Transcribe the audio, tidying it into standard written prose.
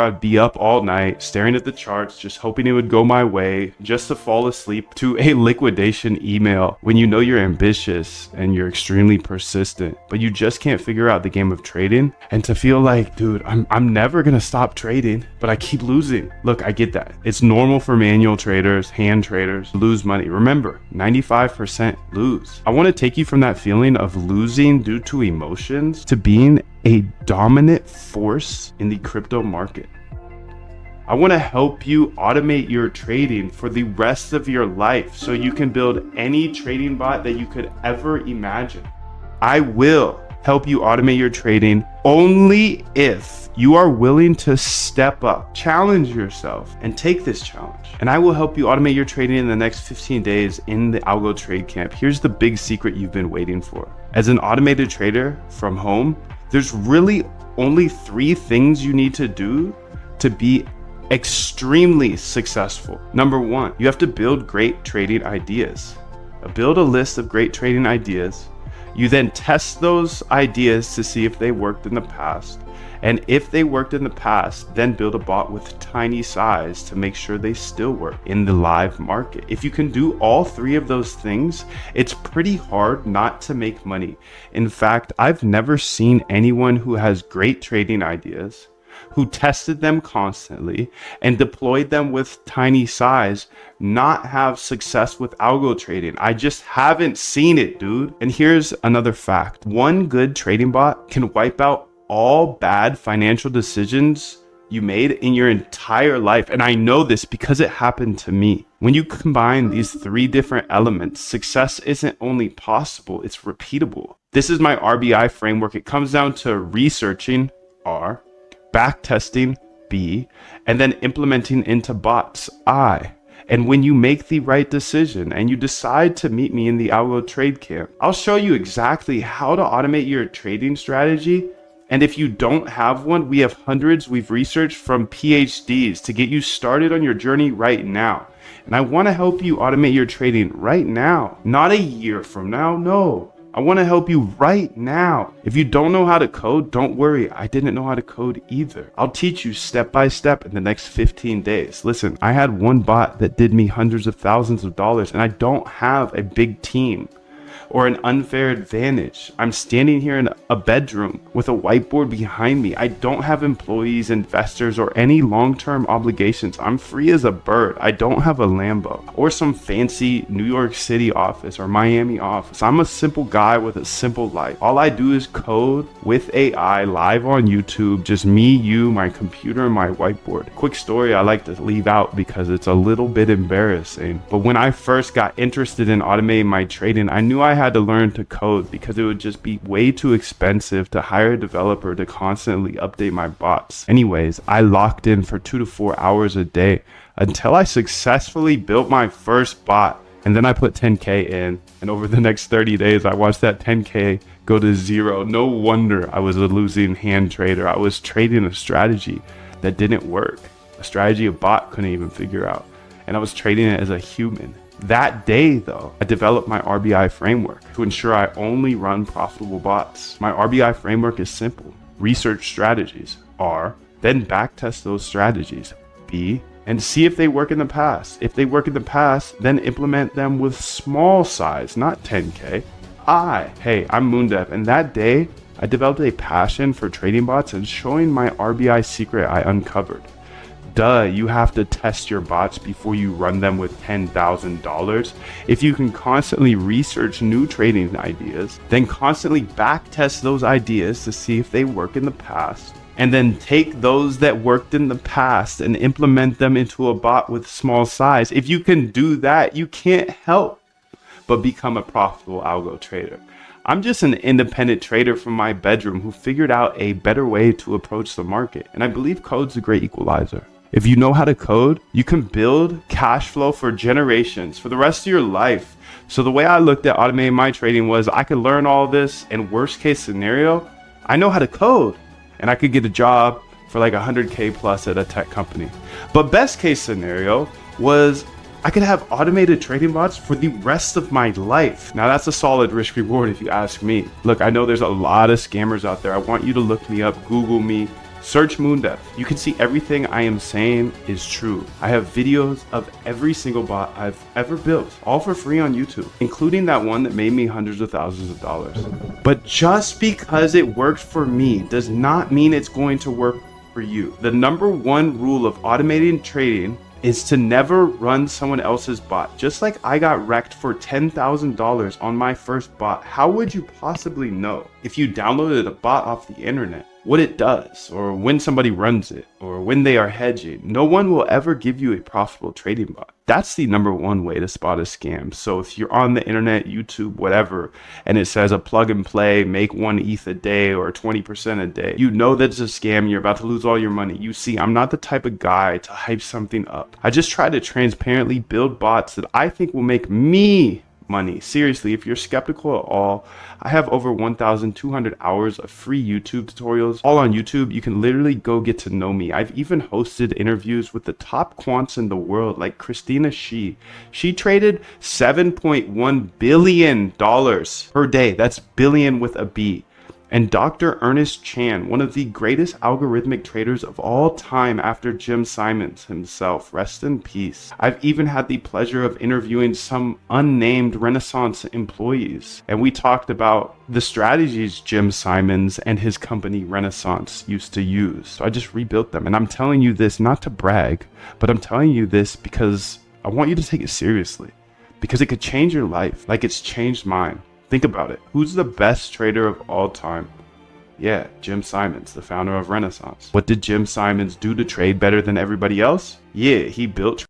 I'd be up all night staring at the charts, just hoping it would go my way, just to fall asleep to a liquidation email when you know you're ambitious and you're extremely persistent, but you just can't figure out the game of trading. And to feel like, dude, I'm never gonna stop trading, but I keep losing. Look, I get that. It's normal for manual traders, hand traders, lose money. Remember, 95% lose. I want to take you from that feeling of losing due to emotions to being a dominant force in the crypto market. I want to help you automate your trading for the rest of your life so you can build any trading bot that you could ever imagine. I will help you automate your trading only if you are willing to step up, challenge yourself, and take this challenge. And I will help you automate your trading in the next 15 days in the Algo Trade Camp. Here's the big secret you've been waiting for. As an automated trader from home, there's really only 3 things you need to do to be extremely successful. Number 1, you have to build great trading ideas. Build a list of great trading ideas. You then test those ideas to see if they worked in the past. And if they worked in the past, then build a bot with tiny size to make sure they still work in the live market. If you can do all 3 of those things, it's pretty hard not to make money. In fact, I've never seen anyone who has great trading ideas, who tested them constantly and deployed them with tiny size, not have success with algo trading. I just haven't seen it, dude. And here's another fact. One good trading bot can wipe out all bad financial decisions you made in your entire life. And I know this because it happened to me. When you combine these 3 different elements, success isn't only possible, it's repeatable. This is my RBI framework. It comes down to researching, R, backtesting, B, and then implementing into bots, I. And when you make the right decision and you decide to meet me in the Algo Trade Camp, I'll show you exactly how to automate your trading strategy. And if you don't have one, we have hundreds we've researched from PhDs to get you started on your journey right now. And I want to help you automate your trading right now, not a year from now. No, I want to help you right now. If you don't know how to code, don't worry. I didn't know how to code either. I'll teach you step by step in the next 15 days. Listen, I had one bot that did me hundreds of thousands of dollars, and I don't have a big team or an unfair advantage. I'm standing here in a bedroom with a whiteboard behind me. I don't have employees, investors, or any long-term obligations. I'm free as a bird. I don't have a Lambo or some fancy New York City office or Miami office. I'm a simple guy with a simple life. All I do is code with AI live on YouTube, just me, you, my computer, and my whiteboard. Quick story I like to leave out because it's a little bit embarrassing. But when I first got interested in automating my trading, I knew I had to learn to code because it would just be way too expensive to hire a developer to constantly update my bots. Anyways, I locked in for 2 to 4 hours a day until I successfully built my first bot. And then I put 10K in, and over the next 30 days, I watched that 10K go to 0. No wonder I was a losing hand trader. I was trading a strategy that didn't work, a strategy a bot couldn't even figure out. And I was trading it as a human. That day, though, I developed my RBI framework to ensure I only run profitable bots. My RBI framework is simple. Research strategies, R, then backtest those strategies, B, and see if they work in the past. If they work in the past, then implement them with small size, not 10K. I. Hey, I'm Moondev, and that day, I developed a passion for trading bots and showing my RBI secret I uncovered. Duh, you have to test your bots before you run them with $10,000. If you can constantly research new trading ideas, then constantly backtest those ideas to see if they work in the past, and then take those that worked in the past and implement them into a bot with small size. If you can do that, you can't help but become a profitable algo trader. I'm just an independent trader from my bedroom who figured out a better way to approach the market, and I believe code's a great equalizer. If you know how to code, you can build cash flow for generations, for the rest of your life. So the way I looked at automating my trading was I could learn all this, and worst case scenario, I know how to code and I could get a job for like 100K plus at a tech company. But best case scenario was I could have automated trading bots for the rest of my life. Now that's a solid risk reward if you ask me. Look, I know there's a lot of scammers out there. I want you to look me up, Google me, Search Moondev. You can see everything I am saying is true. I have videos of every single bot I've ever built, all for free on YouTube, including that one that made me hundreds of thousands of dollars. But just because it worked for me does not mean it's going to work for you. The number one rule of automating trading is to never run someone else's bot. Just like I got wrecked for $10,000 on my first bot, how would you possibly know if you downloaded a bot off the internet what it does, or when somebody runs it, or when they are hedging? No one will ever give you a profitable trading bot. That's the number one way to spot a scam. So if you're on the internet, YouTube, whatever, and it says a plug and play, make 1 ETH a day or 20% a day, you know that's a scam. You're about to lose all your money. You see, I'm not the type of guy to hype something up. I just try to transparently build bots that I think will make me money. Seriously, if you're skeptical at all, I have over 1,200 hours of free YouTube tutorials all on YouTube. You can literally go get to know me. I've even hosted interviews with the top quants in the world, like Christina Shi. She traded $7.1 billion per day. That's billion with a B. And Dr. Ernest Chan, one of the greatest algorithmic traders of all time after Jim Simons himself. Rest in peace. I've even had the pleasure of interviewing some unnamed Renaissance employees, and we talked about the strategies Jim Simons and his company Renaissance used to use. So I just rebuilt them. And I'm telling you this not to brag, but I'm telling you this because I want you to take it seriously, because it could change your life like it's changed mine. Think about it. Who's the best trader of all time? Yeah, Jim Simons, the founder of Renaissance. What did Jim Simons do to trade better than everybody else? Yeah, he built